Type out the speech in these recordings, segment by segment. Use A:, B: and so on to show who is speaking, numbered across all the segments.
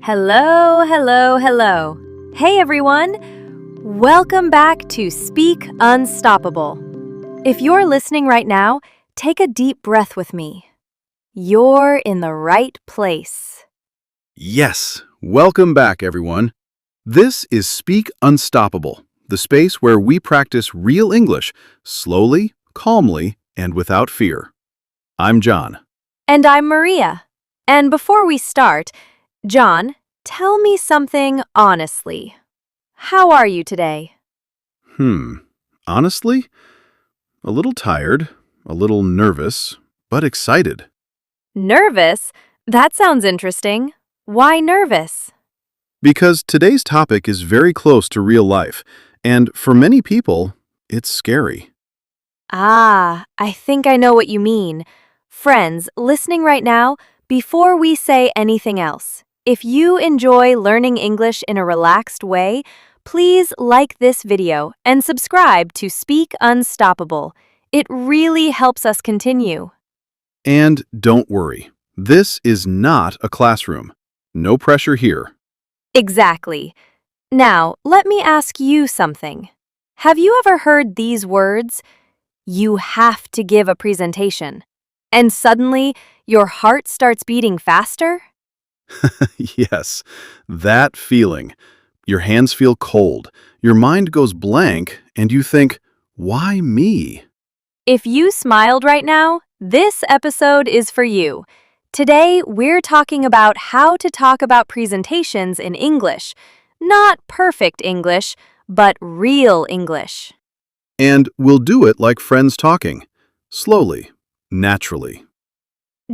A: Hello, hello, hello. Hey everyone! Welcome back to Speak Unstoppable. If you're listening right now, take a deep breath with me. You're in the right place.
B: Yes, welcome back, everyone. This is Speak Unstoppable, the space where we practice real English slowly, calmly, and without fear. I'm John.
A: And I'm Maria. And before we start, John, tell me something honestly. How are you today?
B: Honestly, a little tired, a little nervous, but excited.
A: Nervous? That sounds interesting. Why nervous?
B: Because today's topic is very close to real life, and for many people, it's scary.
A: I think I know what you mean. Friends, listening right now, before we say anything else, if you enjoy learning English in a relaxed way, please like this video and subscribe to Speak Unstoppable. It really helps us continue.
B: And don't worry, this is not a classroom. No pressure here.
A: Exactly. Now, let me ask you something. Have you ever heard these words? You have to give a presentation. And suddenly, your heart starts beating faster?
B: Yes, that feeling. Your hands feel cold, your mind goes blank, and you think, why me?
A: If you smiled right now, this episode is for you. Today, we're talking about how to talk about presentations in English. Not perfect English, but real English.
B: And we'll do it like friends talking, slowly, naturally.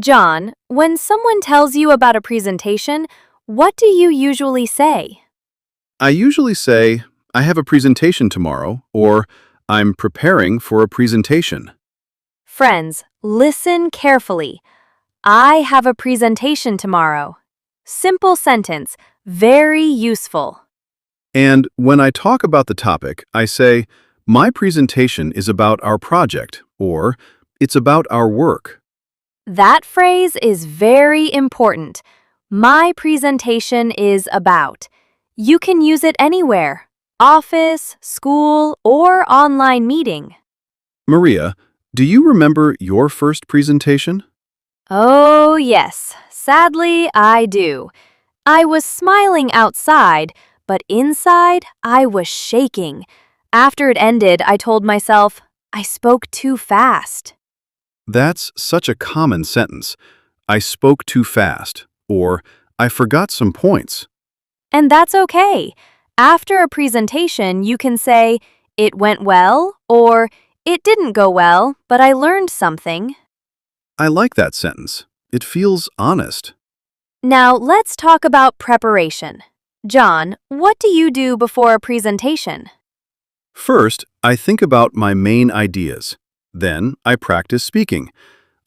A: John, when someone tells you about a presentation, what do you usually say?
B: I usually say, I have a presentation tomorrow, or I'm preparing for a presentation.
A: Friends, listen carefully. I have a presentation tomorrow. Simple sentence, very useful.
B: And when I talk about the topic, I say, my presentation is about our project, or it's about our work.
A: That phrase is very important. My presentation is about. You can use it anywhere, office, school, or online meeting.
B: Maria, do you remember your first presentation?
A: Oh, yes. Sadly, I do. I was smiling outside, but inside, I was shaking. After it ended, I told myself, I spoke too fast.
B: That's such a common sentence. I spoke too fast, or I forgot some points.
A: And that's okay. After a presentation, you can say, it went well, or it didn't go well, but I learned something.
B: I like that sentence. It feels honest.
A: Now, let's talk about preparation. John, what do you do before a presentation?
B: First, I think about my main ideas. Then, I practice speaking.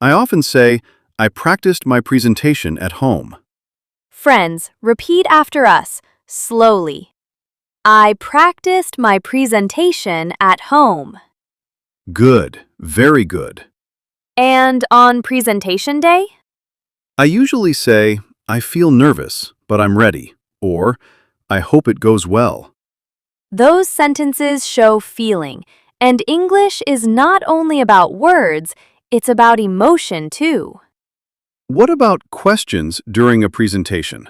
B: I often say, I practiced my presentation at home.
A: Friends, repeat after us, slowly. I practiced my presentation at home.
B: Good, very good.
A: And on presentation day?
B: I usually say, I feel nervous, but I'm ready, or I hope it goes well.
A: Those sentences show feeling, and English is not only about words, it's about emotion too.
B: What about questions during a presentation?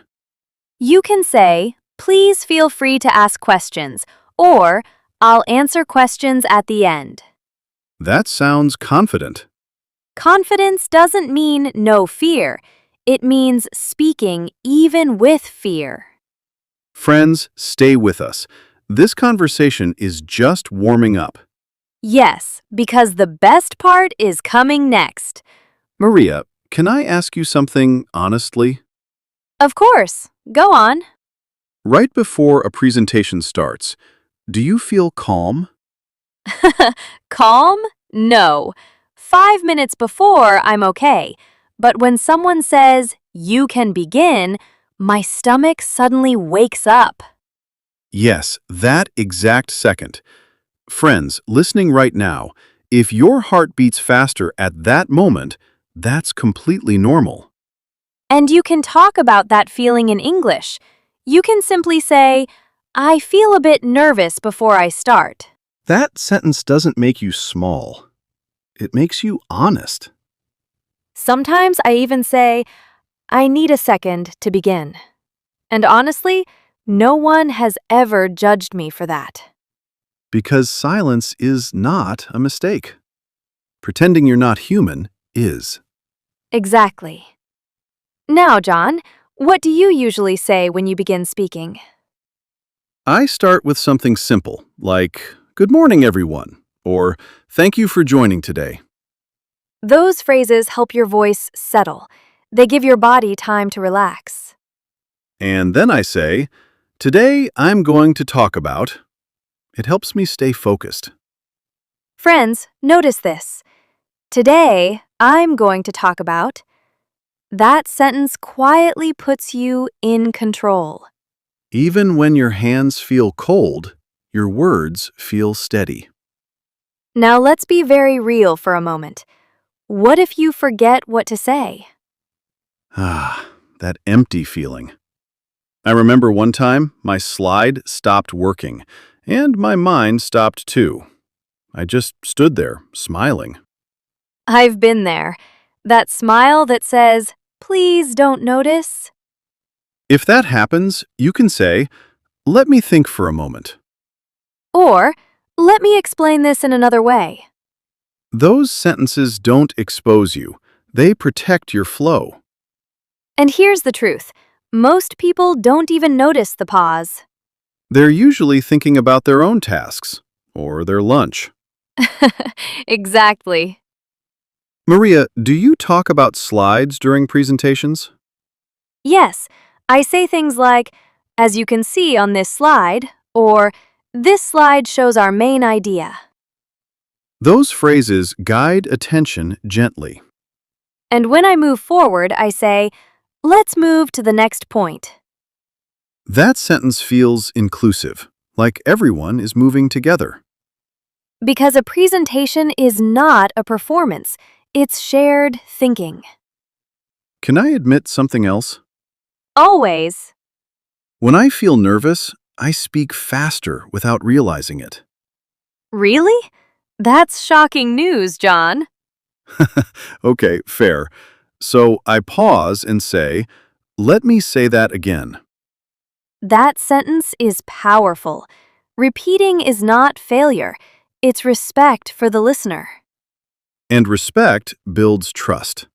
A: You can say, please feel free to ask questions, or I'll answer questions at the end.
B: That sounds confident.
A: Confidence doesn't mean no fear. It means speaking even with fear.
B: Friends, stay with us. This conversation is just warming up.
A: Yes, because the best part is coming next.
B: Maria, can I ask you something honestly?
A: Of course. Go on.
B: Right before a presentation starts, do you feel calm?
A: Calm? No. 5 minutes before, I'm okay. But when someone says, you can begin, my stomach suddenly wakes up.
B: Yes, that exact second. Friends, listening right now, if your heart beats faster at that moment, that's completely normal.
A: And you can talk about that feeling in English. You can simply say, I feel a bit nervous before I start.
B: That sentence doesn't make you small. It makes you honest.
A: Sometimes I even say, I need a second to begin. And honestly, no one has ever judged me for that.
B: Because silence is not a mistake. Pretending you're not human is.
A: Exactly. Now, John, what do you usually say when you begin speaking?
B: I start with something simple, like, "Good morning, everyone," or "Thank you for joining today."
A: Those phrases help your voice settle. They give your body time to relax.
B: And then I say, "Today I'm going to talk about." It helps me stay focused.
A: Friends, notice this. Today, I'm going to talk about. That sentence quietly puts you in control.
B: Even when your hands feel cold, your words feel steady.
A: Now let's be very real for a moment. What if you forget what to say?
B: Ah, that empty feeling. I remember one time my slide stopped working, and my mind stopped too. I just stood there, smiling.
A: I've been there. That smile that says, please don't notice.
B: If that happens, you can say, "Let me think for a moment."
A: Or, let me explain this in another way.
B: Those sentences don't expose you. They protect your flow.
A: And here's the truth. Most people don't even notice the pause.
B: They're usually thinking about their own tasks or their lunch.
A: Exactly.
B: Maria, do you talk about slides during presentations?
A: Yes, I say things like, as you can see on this slide, or this slide shows our main idea.
B: Those phrases guide attention gently.
A: And when I move forward, I say, let's move to the next point.
B: That sentence feels inclusive, like everyone is moving together.
A: Because a presentation is not a performance, it's shared thinking.
B: Can I admit something else?
A: Always.
B: When I feel nervous, I speak faster without realizing it.
A: Really? That's shocking news, John.
B: Okay, fair. So I pause and say, "Let me say that again."
A: That sentence is powerful. Repeating is not failure, it's respect for the listener.
B: And respect builds trust.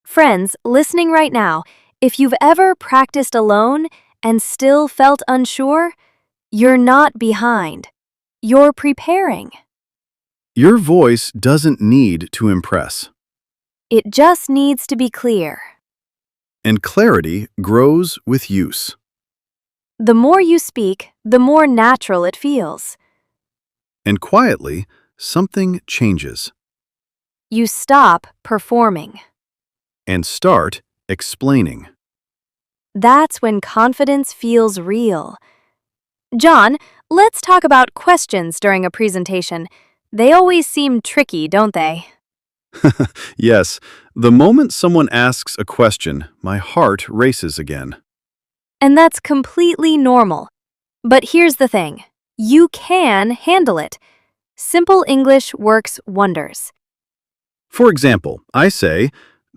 A: Friends, listening right now, if you've ever practiced alone and still felt unsure, you're not behind. You're preparing.
B: Your voice doesn't need to impress,
A: It just needs to be clear.
B: and clarity grows with use.
A: The more you speak, the more natural it feels.
B: And quietly, something changes
A: You stop performing.
B: and start explaining.
A: That's when confidence feels real. John, let's talk about questions during a presentation. They always seem tricky, don't they?
B: Yes, the moment someone asks a question, my heart races again.
A: And that's completely normal. But here's the thing. You can handle it. Simple English works wonders.
B: For example, I say,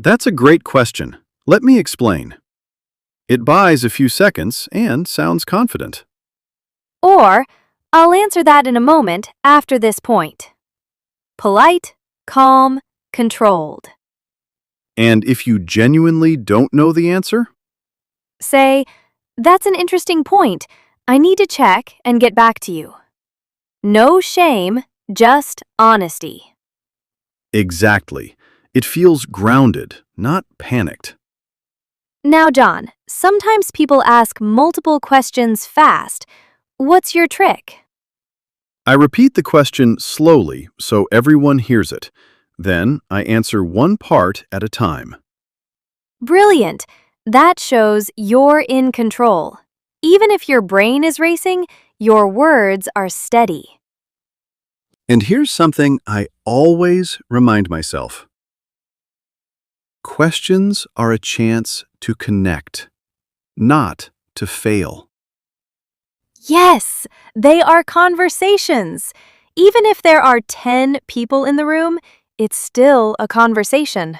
B: "That's a great question. Let me explain." It buys a few seconds and sounds confident.
A: Or, I'll answer that in a moment after this point. Polite, calm, controlled.
B: And if you genuinely don't know the answer,
A: Say, that's an interesting point. I need to check and get back to you. No shame, just honesty.
B: exactly. It feels grounded, not panicked.
A: Now, John, sometimes people ask multiple questions fast. What's your trick?
B: I repeat the question slowly so everyone hears it. Then I answer one part at a time.
A: Brilliant. That shows you're in control. Even if your brain is racing, your words are steady.
B: And here's something I always remind myself. Questions are a chance to connect, not to fail.
A: Yes, they are conversations. Even if there are 10 people in the room, it's still a conversation.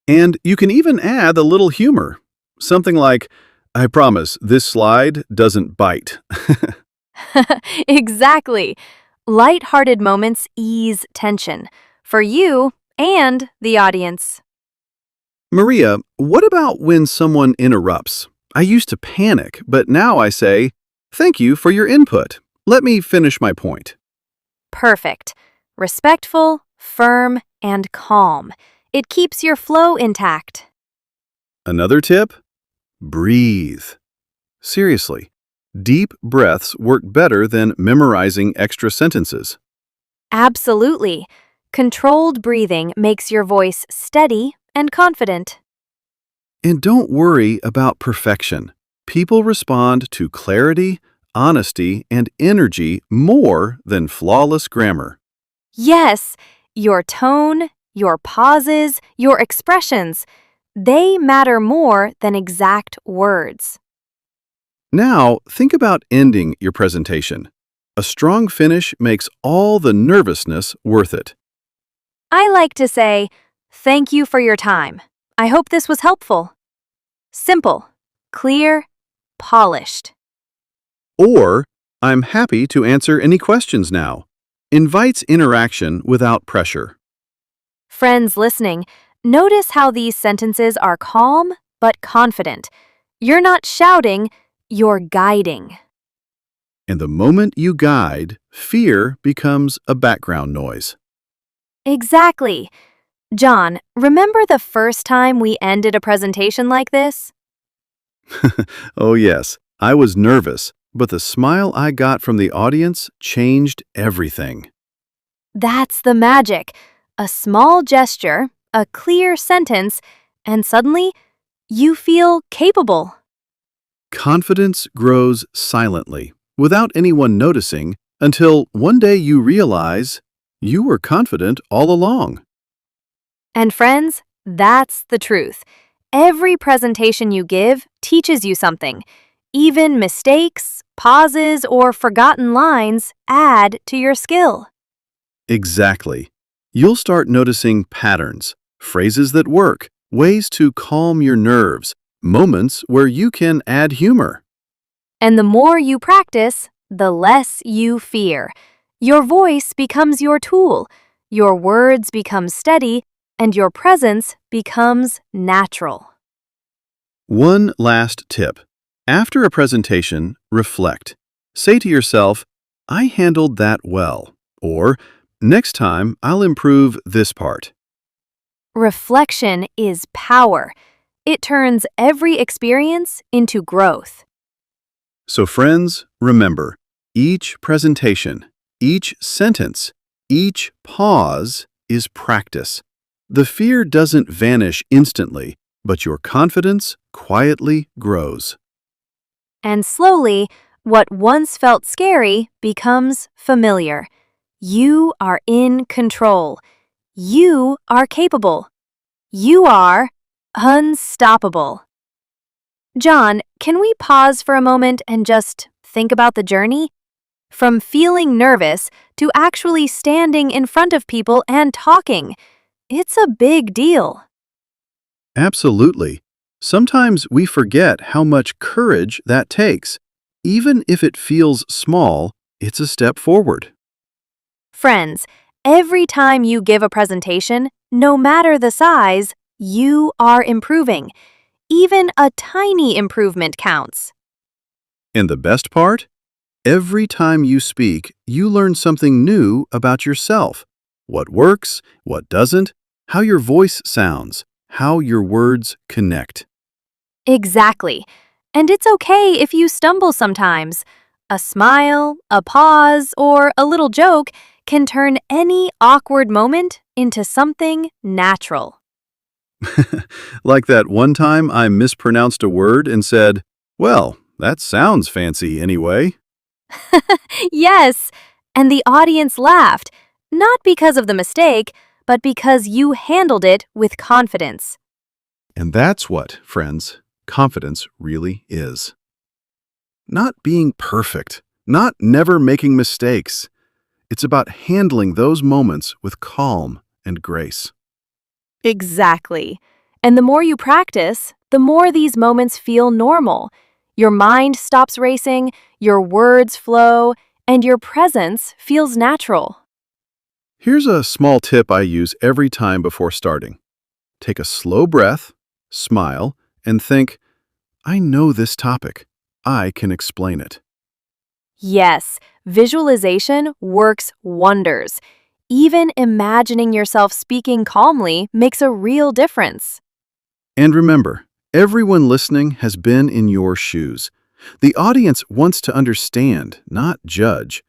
B: And you can even add a little humor. Something like, I promise, this slide doesn't bite.
A: Exactly. Light-hearted moments ease tension for you and the audience.
B: Maria, what about when someone interrupts? I used to panic, but now I say, thank you for your input. Let me finish my point.
A: Perfect. Respectful, firm, and calm. It keeps your flow intact.
B: Another tip? Breathe. Seriously, deep breaths work better than memorizing extra sentences.
A: Absolutely. Controlled breathing makes your voice steady and confident.
B: And don't worry about perfection. People respond to clarity, honesty, and energy more than flawless grammar.
A: Yes, your tone, your pauses, your expressions, they matter more than exact words.
B: Now, think about ending your presentation. A strong finish makes all the nervousness worth it.
A: I like to say, thank you for your time. I hope this was helpful. Simple, clear, polished.
B: Or, I'm happy to answer any questions now. Invites interaction without pressure.
A: Friends listening, notice how these sentences are calm but confident. You're not shouting, you're guiding.
B: And the moment you guide, fear becomes a background noise.
A: Exactly. John, remember the first time we ended a presentation like this?
B: Oh, yes, I was nervous, but the smile I got from the audience changed everything.
A: That's the magic. A small gesture, a clear sentence, and suddenly you feel capable.
B: Confidence grows silently, without anyone noticing, until one day you realize you were confident all along.
A: And friends, that's the truth. Every presentation you give teaches you something. Even mistakes, pauses, or forgotten lines add to your skill.
B: Exactly. You'll start noticing patterns, phrases that work, ways to calm your nerves, moments where you can add humor.
A: And the more you practice, the less you fear. Your voice becomes your tool, your words become steady, and your presence becomes natural.
B: One last tip. After a presentation, reflect. Say to yourself, I handled that well, or next time I'll improve this part.
A: Reflection is power. It turns every experience into growth.
B: So friends, remember, each presentation, each sentence, each pause is practice. The fear doesn't vanish instantly, but your confidence quietly grows.
A: And slowly, what once felt scary becomes familiar. You are in control. You are capable. You are unstoppable. John, can we pause for a moment and just think about the journey? From feeling nervous to actually standing in front of people and talking. It's a big deal.
B: Absolutely. Sometimes we forget how much courage that takes. Even if it feels small, it's a step forward.
A: Friends, every time you give a presentation, no matter the size, you are improving. Even a tiny improvement counts.
B: And the best part? Every time you speak, you learn something new about yourself. What works, what doesn't, how your voice sounds, how your words connect.
A: Exactly. And it's okay if you stumble sometimes. A smile, a pause, or a little joke can turn any awkward moment into something natural.
B: Like that one time I mispronounced a word and said, well, that sounds fancy anyway.
A: Yes, and the audience laughed, not because of the mistake, but because you handled it with confidence.
B: And that's what, friends, confidence really is. Not being perfect, not never making mistakes. It's about handling those moments with calm and grace.
A: Exactly. And the more you practice, the more these moments feel normal. Your mind stops racing, your words flow, and your presence feels natural.
B: Here's a small tip I use every time before starting. Take a slow breath, smile, and think, I know this topic. I can explain it.
A: Yes, visualization works wonders. Even imagining yourself speaking calmly makes a real difference.
B: And remember, everyone listening has been in your shoes. The audience wants to understand, not judge.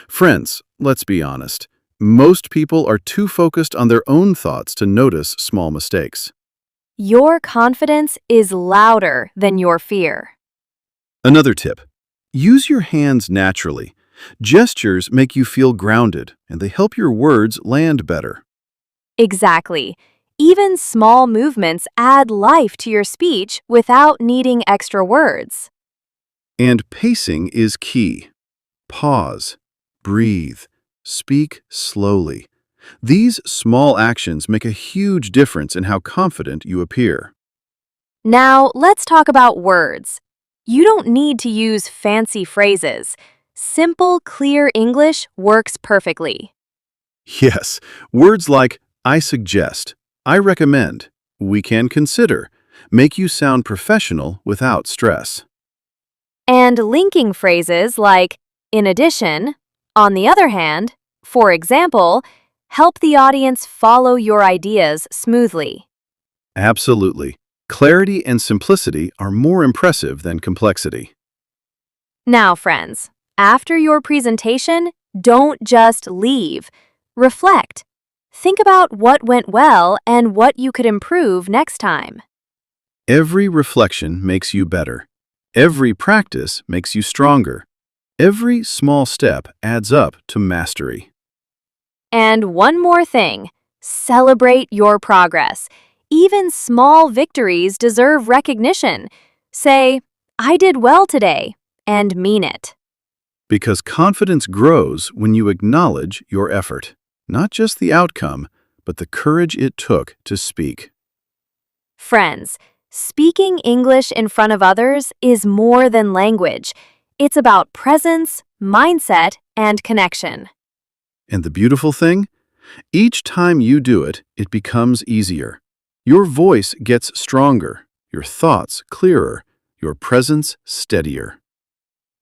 B: Friends, let's be honest. Most people are too focused on their own thoughts to notice small mistakes.
A: Your confidence is louder than your fear.
B: Another tip. Use your hands naturally. Gestures make you feel grounded, and they help your words land better.
A: Exactly. Even small movements add life to your speech without needing extra words.
B: And pacing is key. Pause, breathe, speak slowly. These small actions make a huge difference in how confident you appear.
A: Now, let's talk about words. You don't need to use fancy phrases. Simple, clear English works perfectly.
B: Yes, words like I suggest, I recommend, we can consider make you sound professional without stress.
A: And linking phrases like, in addition, on the other hand, for example, help the audience follow your ideas smoothly.
B: Absolutely. Clarity and simplicity are more impressive than complexity.
A: Now, friends, after your presentation, don't just leave. Reflect. Think about what went well and what you could improve next time.
B: Every reflection makes you better. Every practice makes you stronger. Every small step adds up to mastery.
A: And one more thing, celebrate your progress. Even small victories deserve recognition. Say, I did well today, and mean it.
B: Because confidence grows when you acknowledge your effort, not just the outcome, but the courage it took to speak.
A: Friends, speaking English in front of others is more than language. It's about presence, mindset, and connection.
B: And the beautiful thing? Each time you do it, it becomes easier. Your voice gets stronger, your thoughts clearer, your presence steadier.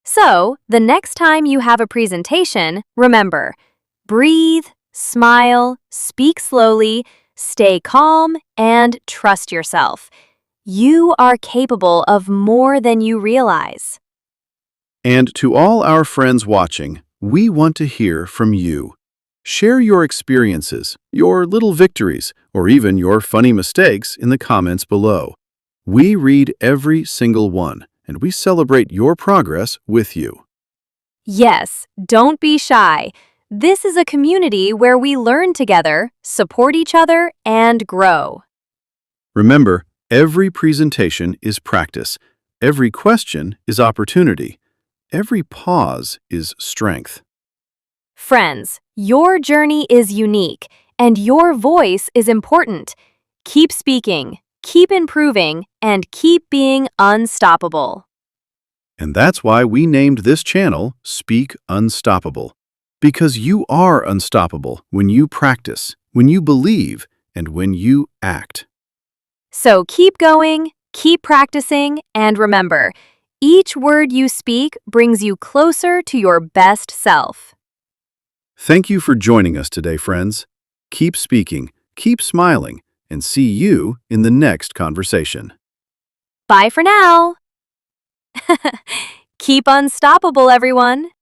A: So, the next time you have a presentation, remember, breathe, smile, speak slowly, stay calm, and trust yourself. You are capable of more than you realize.
B: And to all our friends watching, we want to hear from you. Share your experiences, your little victories, or even your funny mistakes in the comments below. We read every single one, and we celebrate your progress with you.
A: Yes, don't be shy. This is a community where we learn together, support each other, and grow.
B: Remember, every presentation is practice. Every question is opportunity. Every pause is strength.
A: Friends, your journey is unique, and your voice is important. Keep speaking, keep improving, and keep being unstoppable.
B: And that's why we named this channel Speak Unstoppable. Because you are unstoppable when you practice, when you believe, and when you act.
A: So keep going, keep practicing, and remember, each word you speak brings you closer to your best self.
B: Thank you for joining us today, friends. Keep speaking, keep smiling, and see you in the next conversation.
A: Bye for now. Keep unstoppable, everyone.